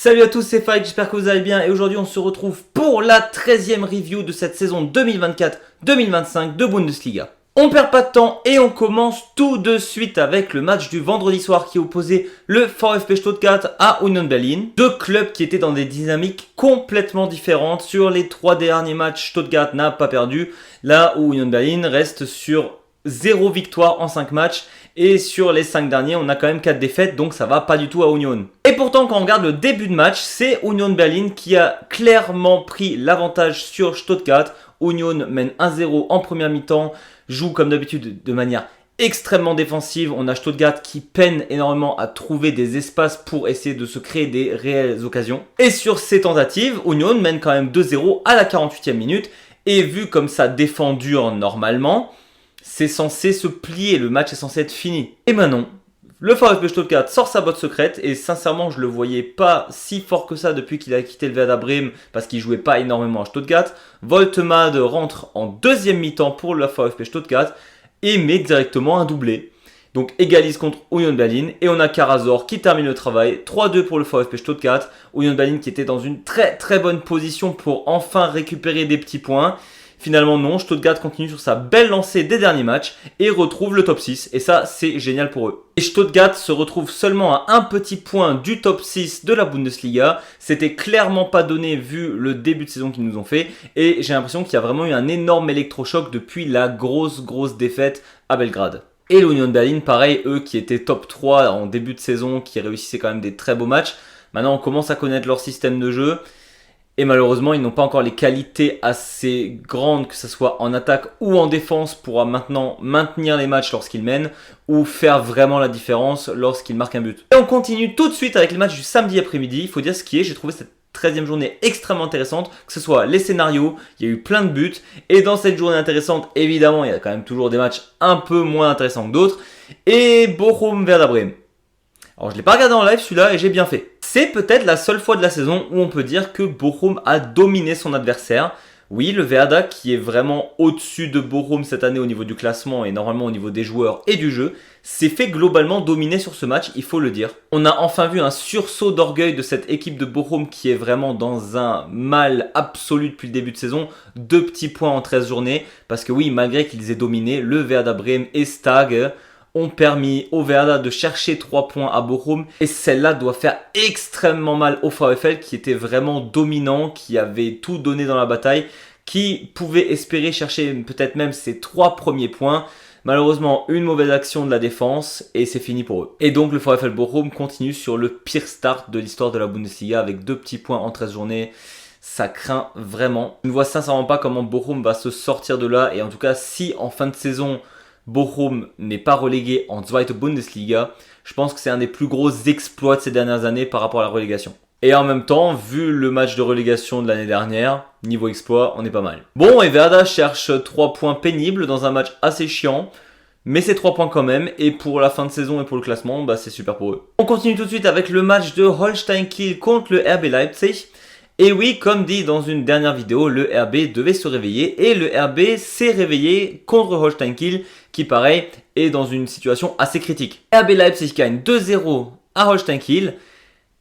Salut à tous, c'est Fight, j'espère que vous allez bien et aujourd'hui on se retrouve pour la 13e review de cette saison 2024-2025 de Bundesliga. On perd pas de temps et on commence tout de suite avec le match du vendredi soir qui opposait le VfB Stuttgart à Union Berlin. Deux clubs qui étaient dans des dynamiques complètement différentes. Sur les 3 derniers matchs, Stuttgart n'a pas perdu, là où Union Berlin reste sur 0 victoire en 5 matchs. Et sur les 5 derniers, on a quand même 4 défaites, donc ça va pas du tout à Union. Et pourtant, quand on regarde le début de match, c'est Union Berlin qui a clairement pris l'avantage sur Stuttgart. Union mène 1-0 en première mi-temps, joue comme d'habitude de manière extrêmement défensive. On a Stuttgart qui peine énormément à trouver des espaces pour essayer de se créer des réelles occasions. Et sur ces tentatives, Union mène quand même 2-0 à la 48e minute. Et vu comme ça défend dur normalement, c'est censé se plier, le match est censé être fini. Et ben non, le VfB Stuttgart sort sa botte secrète et sincèrement je le voyais pas si fort que ça depuis qu'il a quitté le Werder Bremen parce qu'il jouait pas énormément à Stuttgart. Woltemade rentre en deuxième mi-temps pour le VfB Stuttgart et met directement un doublé. Donc égalise contre Union Berlin et on a Karasor qui termine le travail. 3-2 pour le VfB Stuttgart. Union Berlin qui était dans une très bonne position pour enfin récupérer des petits points. Finalement non, Stuttgart continue sur sa belle lancée des derniers matchs et retrouve le top 6 et ça c'est génial pour eux. Et Stuttgart se retrouve seulement à un petit point du top 6 de la Bundesliga, c'était clairement pas donné vu le début de saison qu'ils nous ont fait et j'ai l'impression qu'il y a vraiment eu un énorme électrochoc depuis la grosse défaite à Belgrade. Et l'Union Berlin pareil, eux qui étaient top 3 en début de saison, qui réussissaient quand même des très beaux matchs, maintenant on commence à connaître leur système de jeu. Et malheureusement, ils n'ont pas encore les qualités assez grandes, que ce soit en attaque ou en défense, pour maintenant maintenir les matchs lorsqu'ils mènent ou faire vraiment la différence lorsqu'ils marquent un but. Et on continue tout de suite avec les matchs du samedi après-midi. Il faut dire ce qui est, j'ai trouvé cette 13e journée extrêmement intéressante, que ce soit les scénarios, il y a eu plein de buts. Et dans cette journée intéressante, évidemment, il y a quand même toujours des matchs un peu moins intéressants que d'autres. Et Bochum Werder Bremen. Alors je ne l'ai pas regardé en live celui-là et j'ai bien fait. C'est peut-être la seule fois de la saison où on peut dire que Bochum a dominé son adversaire. Oui, le Werder qui est vraiment au-dessus de Bochum cette année au niveau du classement et normalement au niveau des joueurs et du jeu, s'est fait globalement dominer sur ce match, il faut le dire. On a enfin vu un sursaut d'orgueil de cette équipe de Bochum qui est vraiment dans un mal absolu depuis le début de saison. 2 petits points en 13 journées parce que oui, malgré qu'ils aient dominé, le Werder Bremen et Stag ont permis au Werder de chercher 3 points à Bochum et celle-là doit faire extrêmement mal au VfL qui était vraiment dominant, qui avait tout donné dans la bataille, qui pouvait espérer chercher peut-être même ses 3 premiers points. Malheureusement, une mauvaise action de la défense et c'est fini pour eux. Et donc le VfL Bochum continue sur le pire start de l'histoire de la Bundesliga avec 2 petits points en 13 journées. Ça craint vraiment. Je ne vois sincèrement pas comment Bochum va se sortir de là et en tout cas si en fin de saison Bochum n'est pas relégué en Zweite Bundesliga, je pense que c'est un des plus gros exploits de ces dernières années par rapport à la relégation. Et en même temps, vu le match de relégation de l'année dernière, niveau exploit, on est pas mal. Bon, et Werder cherche 3 points pénibles dans un match assez chiant, mais c'est 3 points quand même, et pour la fin de saison et pour le classement, bah c'est super pour eux. On continue tout de suite avec le match de Holstein Kiel contre le RB Leipzig. Et oui, comme dit dans une dernière vidéo, le RB devait se réveiller et le RB s'est réveillé contre Holstein Kiel qui pareil est dans une situation assez critique. RB Leipzig gagne 2-0 à Holstein Kiel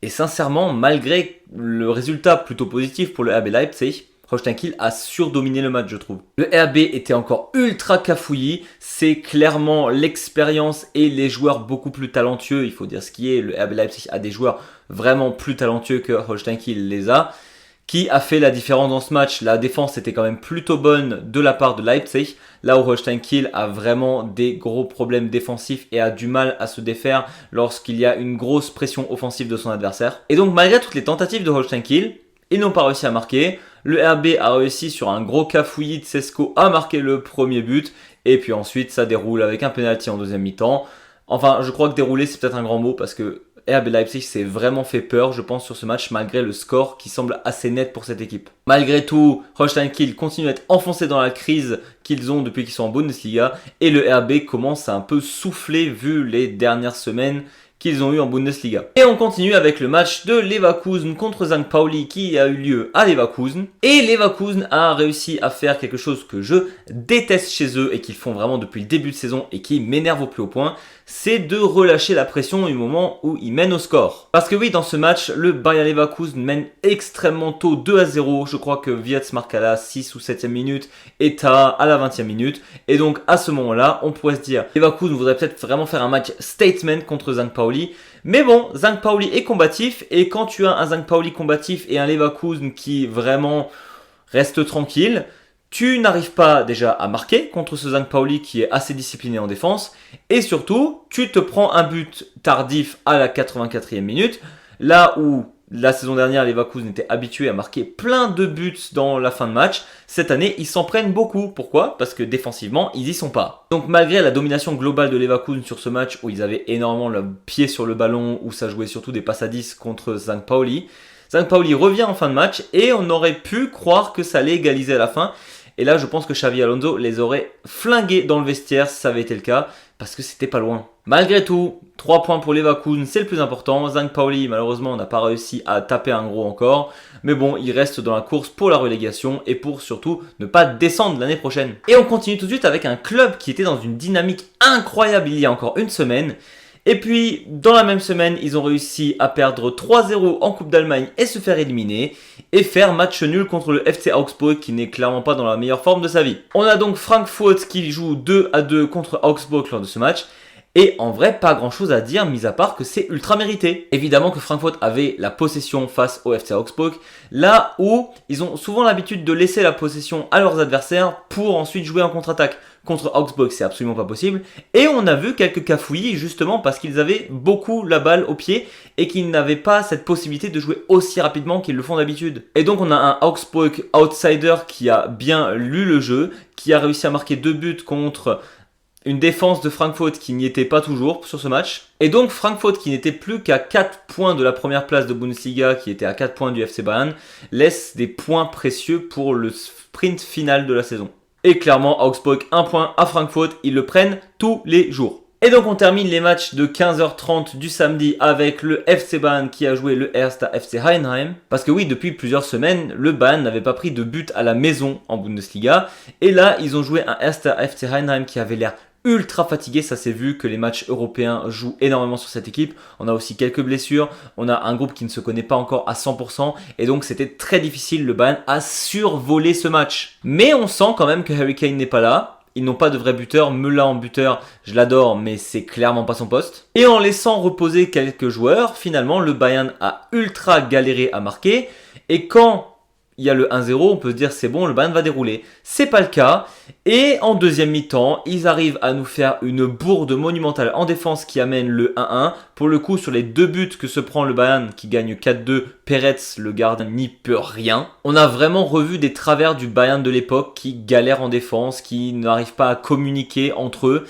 et sincèrement, malgré le résultat plutôt positif pour le RB Leipzig, Holstein Kiel a surdominé le match je trouve. Le RB était encore ultra cafouillis, c'est clairement l'expérience et les joueurs beaucoup plus talentueux, il faut dire ce qui est, le RB Leipzig a des joueurs vraiment plus talentueux que Holstein Kiel les a. Qui a fait la différence dans ce match? La défense était quand même plutôt bonne de la part de Leipzig, là où Holstein Kiel a vraiment des gros problèmes défensifs et a du mal à se défaire lorsqu'il y a une grosse pression offensive de son adversaire. Et donc malgré toutes les tentatives de Holstein Kiel, ils n'ont pas réussi à marquer. Le RB a réussi sur un gros cafouillis de Sesko à marquer le premier but et puis ensuite ça déroule avec un penalty en deuxième mi-temps. Enfin, je crois que dérouler c'est peut-être un grand mot parce que RB Leipzig s'est vraiment fait peur, je pense, sur ce match, malgré le score qui semble assez net pour cette équipe. Malgré tout, Holstein Kiel continue à être enfoncé dans la crise qu'ils ont depuis qu'ils sont en Bundesliga, et le RB commence à un peu souffler vu les dernières semaines qu'ils ont eu en Bundesliga. Et on continue avec le match de Leverkusen contre St. Pauli qui a eu lieu à Leverkusen. Et Leverkusen a réussi à faire quelque chose que je déteste chez eux et qu'ils font vraiment depuis le début de saison et qui m'énerve au plus haut point, c'est de relâcher la pression au moment où ils mènent au score. Parce que oui, dans ce match, le Bayer Leverkusen mène extrêmement tôt 2-0. Je crois que Wirtz marque à la 6 ou 7e minute et Tah à la 20e minute. Et donc à ce moment-là, on pourrait se dire Leverkusen voudrait peut-être vraiment faire un match statement contre St. Pauli. Mais bon, St. Pauli est combatif et quand tu as un St. Pauli combatif et un Leverkusen qui vraiment reste tranquille, tu n'arrives pas déjà à marquer contre ce St. Pauli qui est assez discipliné en défense. Et surtout, tu te prends un but tardif à la 84e minute. Là où la saison dernière, les Leverkusen étaient habitués à marquer plein de buts dans la fin de match. Cette année, ils s'en prennent beaucoup. Pourquoi ? Parce que défensivement, ils y sont pas. Donc malgré la domination globale de Leverkusen sur ce match où ils avaient énormément le pied sur le ballon, où ça jouait surtout des passes à 10 contre St. Pauli revient en fin de match et on aurait pu croire que ça allait égaliser à la fin. Et là, je pense que Xabi Alonso les aurait flingués dans le vestiaire si ça avait été le cas, parce que c'était pas loin. Malgré tout, 3 points pour Leverkusen, c'est le plus important. St. Pauli, malheureusement, n'a pas réussi à taper un gros encore. Mais bon, il reste dans la course pour la relégation et pour surtout ne pas descendre l'année prochaine. Et on continue tout de suite avec un club qui était dans une dynamique incroyable il y a encore une semaine. Et puis, dans la même semaine, ils ont réussi à perdre 3-0 en Coupe d'Allemagne et se faire éliminer. Et faire match nul contre le FC Augsburg qui n'est clairement pas dans la meilleure forme de sa vie. On a donc Frankfurt qui joue 2-2 contre Augsburg lors de ce match. Et en vrai, pas grand chose à dire, mis à part que c'est ultra mérité. Évidemment que Frankfurt avait la possession face au FC Augsburg, là où ils ont souvent l'habitude de laisser la possession à leurs adversaires pour ensuite jouer en contre-attaque. Contre Augsburg, c'est absolument pas possible. Et on a vu quelques cafouillis justement parce qu'ils avaient beaucoup la balle au pied et qu'ils n'avaient pas cette possibilité de jouer aussi rapidement qu'ils le font d'habitude. Et donc on a un Augsburg outsider qui a bien lu le jeu, qui a réussi à marquer 2 buts contre une défense de Frankfurt qui n'y était pas toujours sur ce match. Et donc Frankfurt qui n'était plus qu'à 4 points de la première place de Bundesliga, qui était à 4 points du FC Bayern, laisse des points précieux pour le sprint final de la saison. Et clairement, Augsburg, 1 point à Frankfurt, ils le prennent tous les jours. Et donc on termine les matchs de 15h30 du samedi avec le FC Bayern qui a joué le Hertha FC Heidenheim. Parce que oui, depuis plusieurs semaines, le Bayern n'avait pas pris de but à la maison en Bundesliga. Et là, ils ont joué un Hertha FC Heidenheim qui avait l'air ultra fatigué, ça s'est vu que les matchs européens jouent énormément sur cette équipe. On a aussi quelques blessures, on a un groupe qui ne se connaît pas encore à 100% et donc c'était très difficile, le Bayern a survolé ce match. Mais on sent quand même que Harry Kane n'est pas là. Ils n'ont pas de vrai buteur, Müller en buteur, je l'adore, mais c'est clairement pas son poste. Et en laissant reposer quelques joueurs, finalement le Bayern a ultra galéré à marquer. Et quand il y a le 1-0, on peut se dire c'est bon, le Bayern va dérouler. C'est pas le cas. Et en deuxième mi-temps, ils arrivent à nous faire une bourde monumentale en défense qui amène le 1-1. Pour le coup, sur les 2 buts que se prend le Bayern qui gagne 4-2, Peretz, le gardien, n'y peut rien. On a vraiment revu des travers du Bayern de l'époque qui galèrent en défense, qui n'arrivent pas à communiquer entre eux.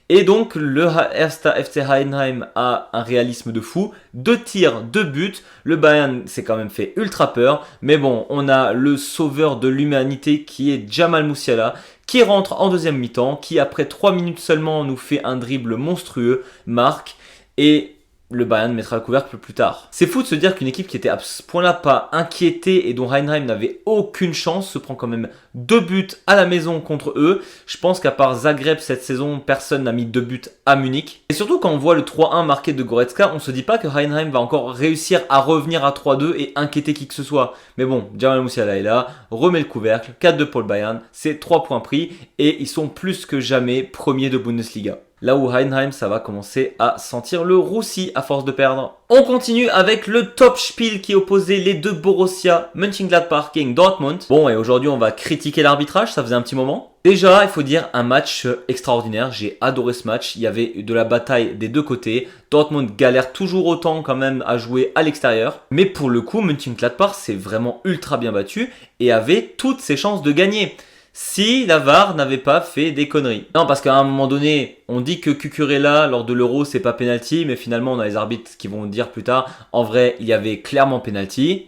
Et donc le Hertha FC Heidenheim a un réalisme de fou. 2 tirs, 2 buts. Le Bayern s'est quand même fait ultra peur. Mais bon, on a le sauveur de l'humanité qui est Jamal Musiala, qui rentre en deuxième mi-temps, qui après 3 minutes seulement nous fait un dribble monstrueux, marque, et le Bayern mettra le couvercle plus tard. C'est fou de se dire qu'une équipe qui était à ce point-là pas inquiétée et dont Heidenheim n'avait aucune chance se prend quand même 2 buts à la maison contre eux. Je pense qu'à part Zagreb cette saison, personne n'a mis 2 buts à Munich. Et surtout quand on voit le 3-1 marqué de Goretzka, on se dit pas que Heidenheim va encore réussir à revenir à 3-2 et inquiéter qui que ce soit. Mais bon, Jamal Musiala est là, remet le couvercle, 4-2 pour le Bayern, c'est 3 points pris et ils sont plus que jamais premiers de Bundesliga. Là où Heidenheim, ça va commencer à sentir le roussi à force de perdre. On continue avec le top spiel qui opposait les deux Borussia Mönchengladbach et Dortmund. Bon, et aujourd'hui, on va critiquer l'arbitrage, ça faisait un petit moment. Déjà, il faut dire un match extraordinaire. J'ai adoré ce match. Il y avait de la bataille des deux côtés. Dortmund galère toujours autant quand même à jouer à l'extérieur. Mais pour le coup, Mönchengladbach s'est vraiment ultra bien battu et avait toutes ses chances de gagner. Si la VAR n'avait pas fait des conneries. Non, parce qu'à un moment donné, on dit que Cucurella, lors de l'Euro, c'est pas penalty, mais finalement, on a les arbitres qui vont dire plus tard, en vrai, il y avait clairement penalty.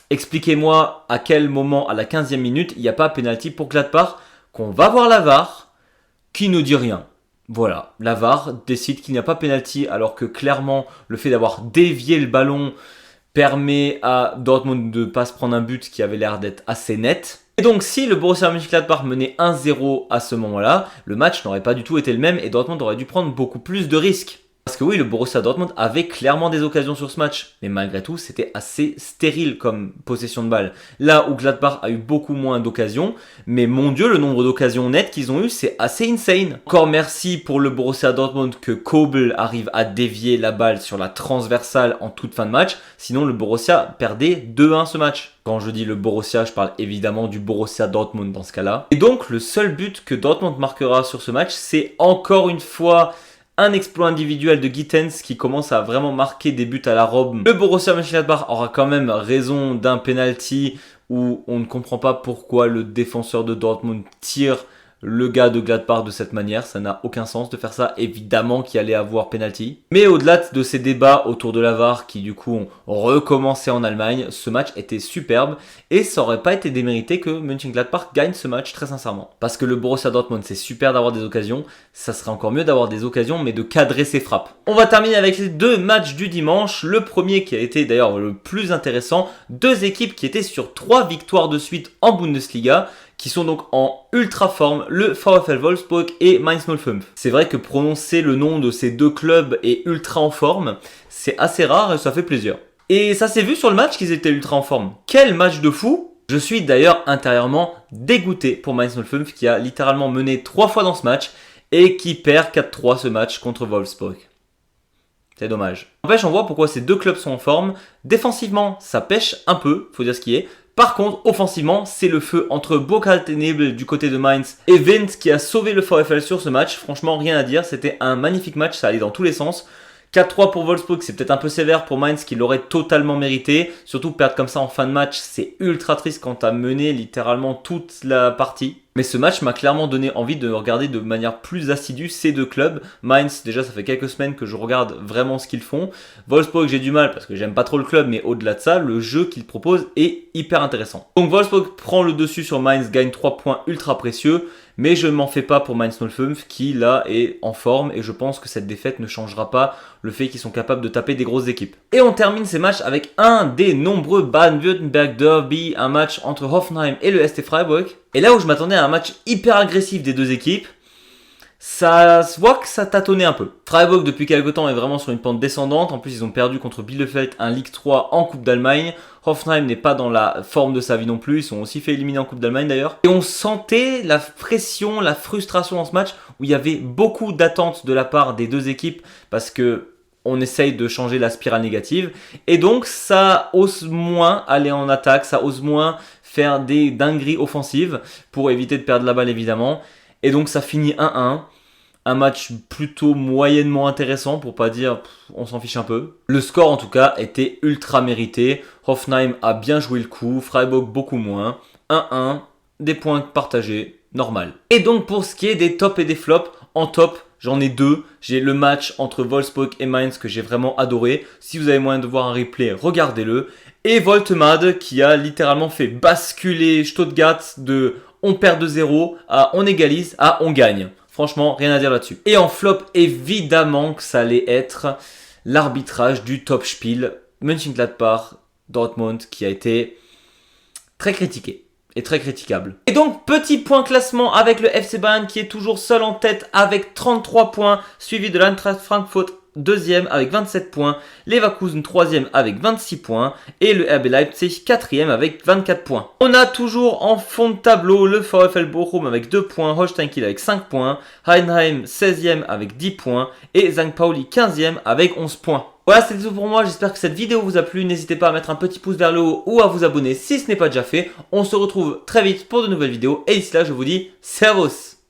Expliquez-moi à quel moment, à la 15e minute, il n'y a pas penalty pour Gladbach, qu'on va voir la VAR, qui ne dit rien. Voilà, la VAR décide qu'il n'y a pas pénalty alors que clairement le fait d'avoir dévié le ballon permet à Dortmund de ne pas se prendre un but qui avait l'air d'être assez net. Et donc si le Borussia Mönchengladbach menait 1-0 à ce moment-là, le match n'aurait pas du tout été le même et Dortmund aurait dû prendre beaucoup plus de risques. Parce que oui, le Borussia Dortmund avait clairement des occasions sur ce match, mais malgré tout, c'était assez stérile comme possession de balle. Là où Gladbach a eu beaucoup moins d'occasions, mais mon Dieu, le nombre d'occasions nettes qu'ils ont eu, c'est assez insane. Encore merci pour le Borussia Dortmund que Kobel arrive à dévier la balle sur la transversale en toute fin de match, sinon le Borussia perdait 2-1 ce match. Quand je dis le Borussia, je parle évidemment du Borussia Dortmund dans ce cas-là. Et donc, le seul but que Dortmund marquera sur ce match, c'est encore une fois un exploit individuel de Gittens qui commence à vraiment marquer des buts à la robe. Le Borussia Mönchengladbach aura quand même raison d'un penalty où on ne comprend pas pourquoi le défenseur de Dortmund tire le gars de Gladbach de cette manière. Ça n'a aucun sens de faire ça. Évidemment qu'il allait avoir penalty. Mais au-delà de ces débats autour de la VAR qui du coup ont recommencé en Allemagne, ce match était superbe et ça aurait pas été démérité que Mönchengladbach gagne ce match très sincèrement. Parce que le Borussia Dortmund, c'est super d'avoir des occasions. Ça serait encore mieux d'avoir des occasions mais de cadrer ses frappes. On va terminer avec les deux matchs du dimanche. Le premier qui a été d'ailleurs le plus intéressant. Deux équipes qui étaient sur 3 victoires de suite en Bundesliga, qui sont donc en ultra forme, le VfL Wolfsburg et Mainz 05. C'est vrai que prononcer le nom de ces deux clubs est ultra en forme, c'est assez rare et ça fait plaisir. Et ça s'est vu sur le match qu'ils étaient ultra en forme. Quel match de fou! Je suis d'ailleurs intérieurement dégoûté pour Mainz 05 qui a littéralement mené 3 fois dans ce match et qui perd 4-3 ce match contre Wolfsburg. C'est dommage. En fait, on voit pourquoi ces deux clubs sont en forme. Défensivement, ça pêche un peu, faut dire ce qui est. Par contre, offensivement, c'est le feu entre Burkhardt et Nebel du côté de Mainz et Wind qui a sauvé le VfL sur ce match. Franchement, rien à dire. C'était un magnifique match, ça allait dans tous les sens. 4-3 pour Wolfsburg, c'est peut-être un peu sévère pour Mainz qui l'aurait totalement mérité. Surtout perdre comme ça en fin de match, c'est ultra triste quand t'as mené littéralement toute la partie. Mais ce match m'a clairement donné envie de regarder de manière plus assidue ces deux clubs. Mainz, déjà ça fait quelques semaines que je regarde vraiment ce qu'ils font. Wolfsburg, j'ai du mal parce que j'aime pas trop le club, mais au-delà de ça, le jeu qu'ils proposent est hyper intéressant. Donc Wolfsburg prend le dessus sur Mainz, gagne 3 points ultra précieux. Mais je ne m'en fais pas pour Mainz 05 qui là est en forme et je pense que cette défaite ne changera pas le fait qu'ils sont capables de taper des grosses équipes. Et on termine ces matchs avec un des nombreux Baden-Württemberg Derby, un match entre Hoffenheim et le ST Freiburg. Et là où je m'attendais à un match hyper agressif des deux équipes, ça se voit que ça tâtonnait un peu. Freiburg depuis quelques temps est vraiment sur une pente descendante. En plus ils ont perdu contre Bielefeld un Ligue 3 en Coupe d'Allemagne. Hoffenheim n'est pas dans la forme de sa vie non plus. Ils sont aussi fait éliminer en Coupe d'Allemagne d'ailleurs. Et on sentait la pression, la frustration dans ce match où il y avait beaucoup d'attentes de la part des deux équipes parce que on essaye de changer la spirale négative. Et donc ça ose moins aller en attaque, ça ose moins faire des dingueries offensives pour éviter de perdre la balle évidemment. Et donc ça finit 1-1. Un match plutôt moyennement intéressant pour pas dire on s'en fiche un peu. Le score en tout cas était ultra mérité. Hoffenheim a bien joué le coup, Freiburg beaucoup moins. 1-1, des points partagés, normal. Et donc pour ce qui est des tops et des flops, en top j'en ai deux. J'ai le match entre Wolfsburg et Mainz que j'ai vraiment adoré. Si vous avez moyen de voir un replay, regardez-le. Et Voltemade qui a littéralement fait basculer Stuttgart de on perd de 0 à on égalise à on gagne. Franchement, rien à dire là-dessus. Et en flop, évidemment que ça allait être l'arbitrage du Topspiel Mönchengladbach Dortmund qui a été très critiqué et très critiquable. Et donc, petit point classement avec le FC Bayern qui est toujours seul en tête avec 33 points, suivi de l'Eintracht Frankfurt deuxième avec 27 points, Leverkusen troisième avec 26 points et le RB Leipzig quatrième avec 24 points. On a toujours en fond de tableau le VfL Bochum avec 2 points, Holstein Kiel avec 5 points, Heidenheim 16e avec 10 points et St. Pauli 15e avec 11 points. Voilà, c'est tout pour moi. J'espère que cette vidéo vous a plu. N'hésitez pas à mettre un petit pouce vers le haut ou à vous abonner si ce n'est pas déjà fait. On se retrouve très vite pour de nouvelles vidéos et d'ici là, je vous dis servus.